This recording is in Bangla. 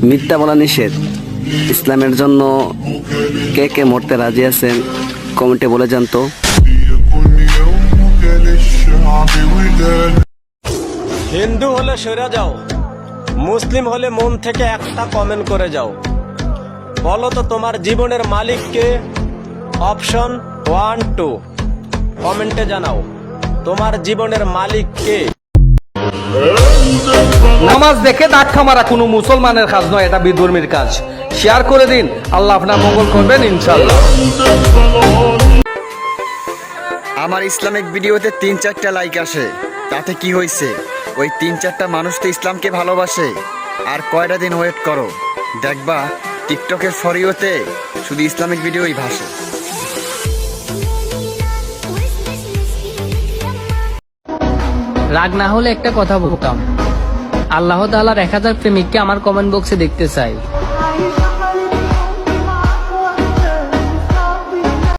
মিথ্যা বলা নিষেধ। ইসলামের জন্য কে কে মরতে রাজি আছেন কমেন্টে বলে যান তো। হিন্দু হলে সরে যাও, মুসলিম হলে মন থেকে একটা কমেন্ট করে যাও। বলো তো তোমার জীবনের মালিক কে? অপশন 1 2 কমেন্টে জানাও তোমার জীবনের মালিক কে। নামাজ দেখে ধাক্কা মারা কোনো মুসলমানের কাজ নয়, এটা বিধর্মীর কাজ। শেয়ার করে দিন, আল্লাহ আপনার মঙ্গল করবেন ইনশাআল্লাহ। আমার ইসলামিক ভিডিওতে 3-4টা লাইক আসে, তাতে কি হয়েছে? ওই 3-4টা মানুষ তো ইসলামকে ভালোবাসে। আর কয়টা দিন ওয়েট করো, দেখবা টিকটকের ফরিওতে শুধু ইসলামিক ভিডিওই ভাসে। রাগ না হলে একটা কথা বলতাম, আল্লাহ তাআলার 1000 প্রেমিককে আমার কমেন্ট বক্সে দেখতে চাই।